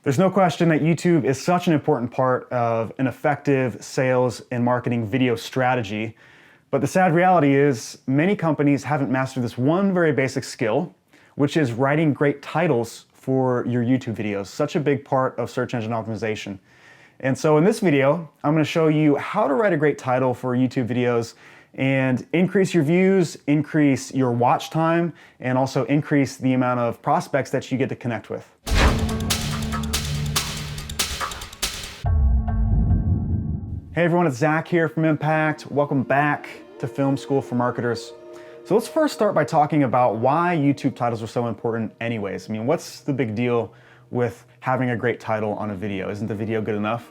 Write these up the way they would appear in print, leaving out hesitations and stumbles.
There's no question that YouTube is such an important part of an effective sales and marketing video strategy. But the sad reality is many companies haven't mastered this one very basic skill, which is writing great titles for your YouTube videos, such a big part of search engine optimization. And so in this video, I'm going to show you how to write a great title for YouTube videos and increase your views, increase your watch time, and also increase the amount of prospects that you get to connect with. Hey everyone, it's Zach here from Impact. Welcome back to Film School for Marketers. So let's first start by talking about why YouTube titles are so important anyways. I mean, what's the big deal with having a great title on a video? Isn't the video good enough?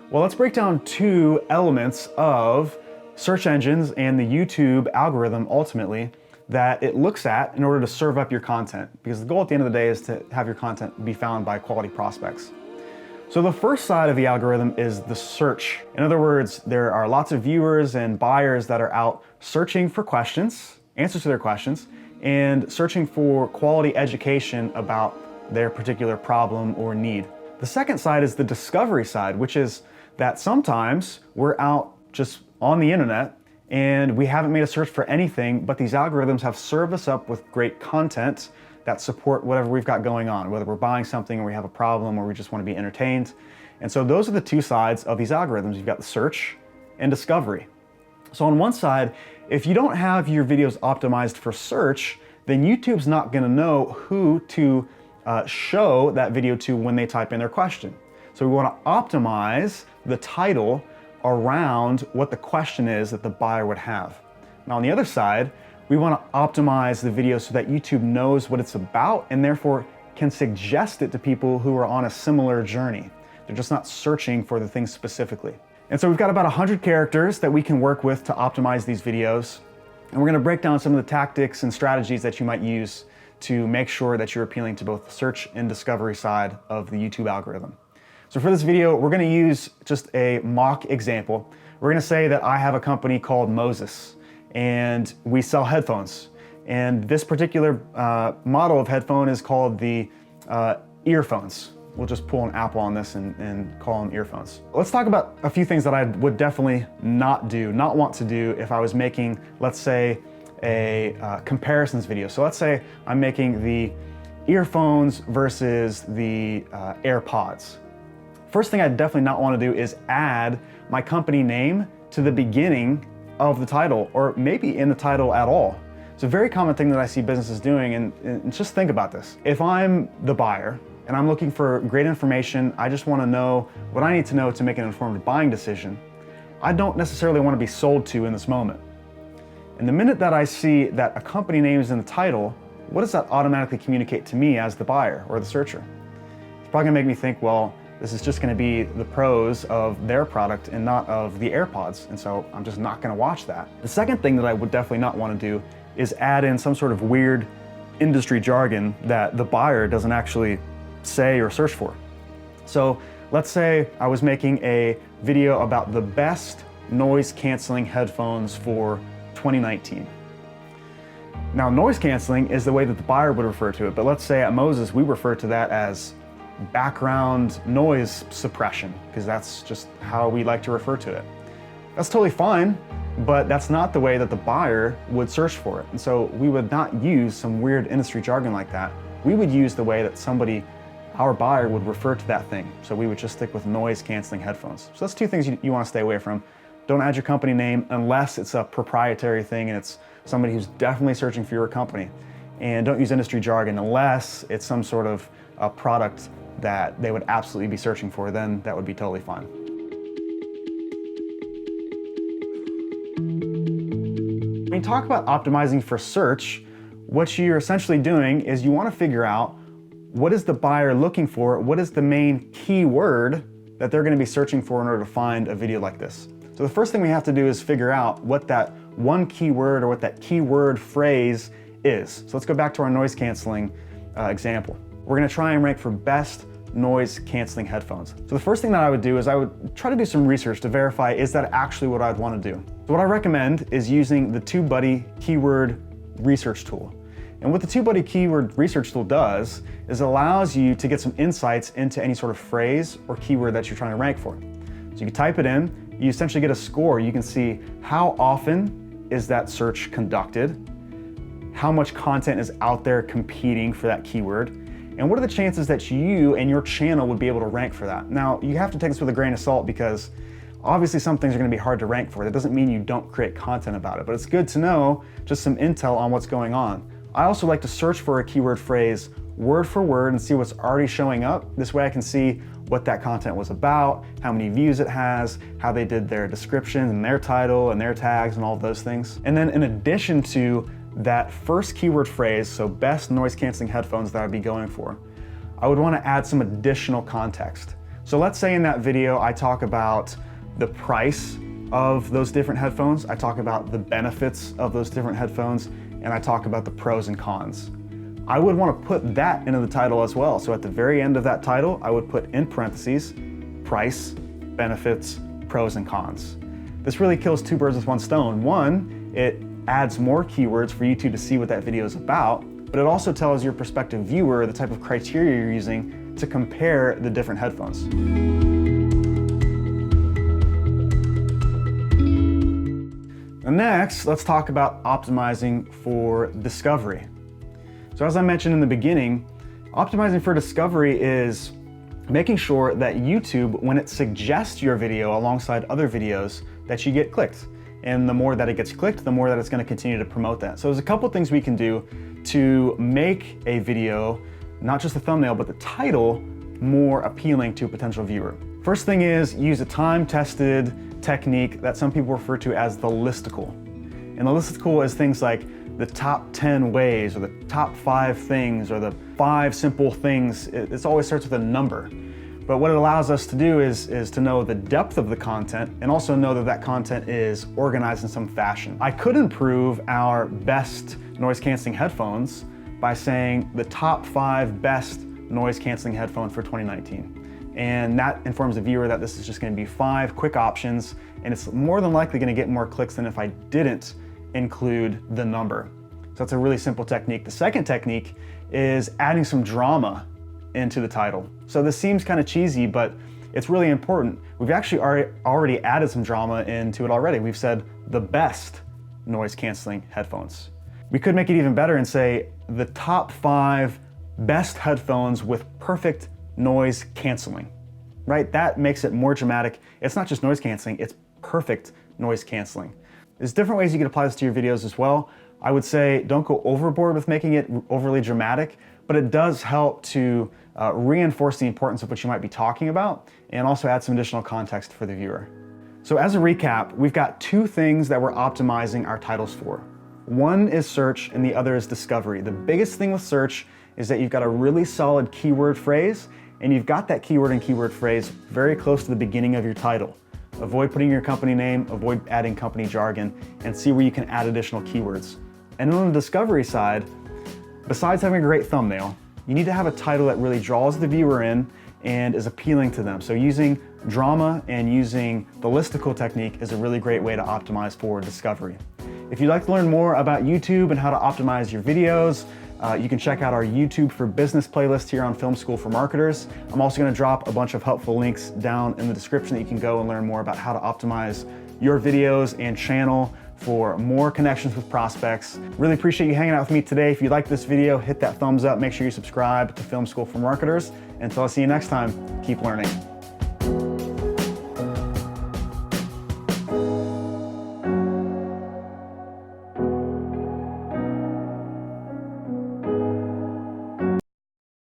Well, let's break down two elements of search engines and the YouTube algorithm ultimately that it looks at in order to serve up your content. Because the goal at the end of the day is to have your content be found by quality prospects. So the first side of the algorithm is the search. In other words, there are lots of viewers and buyers that are out searching for questions, answers to their questions, and searching for quality education about their particular problem or need. The second side is the discovery side, which is that sometimes we're out just on the internet and we haven't made a search for anything, but these algorithms have served us up with great content that support whatever we've got going on, whether we're buying something or we have a problem or we just want to be entertained. And so those are the two sides of these algorithms. You've got the search and discovery. So on one side, if you don't have your videos optimized for search, then YouTube's not going to know who to show that video to when they type in their question. So we want to optimize the title around what the question is that the buyer would have. Now on the other side, we want to optimize the video so that YouTube knows what it's about and therefore can suggest it to people who are on a similar journey. They're just not searching for the thing specifically. And so we've got about 100 characters that we can work with to optimize these videos. And we're going to break down some of the tactics and strategies that you might use to make sure that you're appealing to both the search and discovery side of the YouTube algorithm. So for this video, we're going to use just a mock example. We're going to say that I have a company called Moses and we sell headphones. And this particular model of headphone is called the earphones. We'll just pull an Apple on this and call them earphones. Let's talk about a few things that I would definitely not want to do if I was making, let's say, a comparisons video. So let's say I'm making the earphones versus the AirPods. First thing I definitely not want to do is add my company name to the beginning of the title, or maybe in the title at all. It's a very common thing that I see businesses doing, and just think about this. If I'm the buyer and I'm looking for great information, I just want to know what I need to know to make an informed buying decision, I don't necessarily want to be sold to in this moment. And the minute that I see that a company name is in the title, what does that automatically communicate to me as the buyer or the searcher? It's probably gonna make me think, well, this is just gonna be the pros of their product and not of the AirPods, and so I'm just not gonna watch that. The second thing that I would definitely not wanna do is add in some sort of weird industry jargon that the buyer doesn't actually say or search for. So let's say I was making a video about the best noise canceling headphones for 2019. Now, noise canceling is the way that the buyer would refer to it, but let's say at Moses, we refer to that as background noise suppression, because that's just how we like to refer to it. That's totally fine, but that's not the way that the buyer would search for it. And so we would not use some weird industry jargon like that. We would use the way that somebody, our buyer, would refer to that thing. So we would just stick with noise canceling headphones. So that's two things you want to stay away from. Don't add your company name unless it's a proprietary thing and it's somebody who's definitely searching for your company. And don't use industry jargon unless it's some sort of a product that they would absolutely be searching for, then that would be totally fine. When you talk about optimizing for search, what you're essentially doing is you want to figure out what is the buyer looking for, what is the main keyword that they're going to be searching for in order to find a video like this. So the first thing we have to do is figure out what that one keyword or what that keyword phrase is. So let's go back to our noise canceling example. We're going to try and rank for best noise canceling headphones. So the first thing that I would do is I would try to do some research to verify, is that actually what I'd want to do? So what I recommend is using the TUBEBUDDY keyword research tool. And what the TUBEBUDDY keyword research tool does is it allows you to get some insights into any sort of phrase or keyword that you're trying to rank for. So you can type it in, you essentially get a score. You can see how often is that search conducted, how much content is out there competing for that keyword, and what are the chances that you and your channel would be able to rank for that. Now, you have to take this with a grain of salt because obviously some things are going to be hard to rank for. That doesn't mean you don't create content about it, but it's good to know just some intel on what's going on. I also like to search for a keyword phrase word for word and see what's already showing up. This way I can see what that content was about, how many views it has, how they did their description and their title and their tags and all of those things. And then in addition to that first keyword phrase, so best noise canceling headphones that I'd be going for, I would want to add some additional context. So let's say in that video I talk about the price of those different headphones, I talk about the benefits of those different headphones, and I talk about the pros and cons. I would want to put that into the title as well. So at the very end of that title, I would put in parentheses, price, benefits, pros and cons. This really kills two birds with one stone. One, it adds more keywords for YouTube to see what that video is about, but it also tells your prospective viewer the type of criteria you're using to compare the different headphones. And next, let's talk about optimizing for discovery. So as I mentioned in the beginning, optimizing for discovery is making sure that YouTube, when it suggests your video alongside other videos, that you get clicked. And the more that it gets clicked, the more that it's going to continue to promote that. So there's a couple things we can do to make a video, not just the thumbnail, but the title, more appealing to a potential viewer. First thing is use a time-tested technique that some people refer to as the listicle. And the listicle is things like the top 10 ways, or the top 5 things, or the 5 simple things. It always starts with a number. But what it allows us to do is to know the depth of the content and also know that that content is organized in some fashion. I could improve our best noise canceling headphones by saying the top 5 best noise canceling headphones for 2019. And that informs the viewer that this is just going to be 5 quick options, and it's more than likely going to get more clicks than if I didn't include the number. So that's a really simple technique. The second technique is adding some drama into the title. So this seems kind of cheesy, but it's really important. We've actually already added some drama into it already. We've said the best noise canceling headphones. We could make it even better and say the top 5 best headphones with perfect noise canceling, right? That makes it more dramatic. It's not just noise canceling, it's perfect noise canceling. There's different ways you can apply this to your videos as well. I would say don't go overboard with making it overly dramatic, but it does help to reinforce the importance of what you might be talking about and also add some additional context for the viewer. So as a recap, we've got 2 things that we're optimizing our titles for. One is search and the other is discovery. The biggest thing with search is that you've got a really solid keyword phrase and you've got that keyword and keyword phrase very close to the beginning of your title. Avoid putting your company name, avoid adding company jargon, and see where you can add additional keywords. And on the discovery side, besides having a great thumbnail, you need to have a title that really draws the viewer in and is appealing to them. So using drama and using the listicle technique is a really great way to optimize for discovery. If you'd like to learn more about YouTube and how to optimize your videos, you can check out our YouTube for Business playlist here on Film School for Marketers. I'm also going to drop a bunch of helpful links down in the description that you can go and learn more about how to optimize your videos and channel for more connections with prospects. Really appreciate you hanging out with me today. If you like this video, hit that thumbs up. Make sure you subscribe to Film School for Marketers. Until I see you next time, keep learning.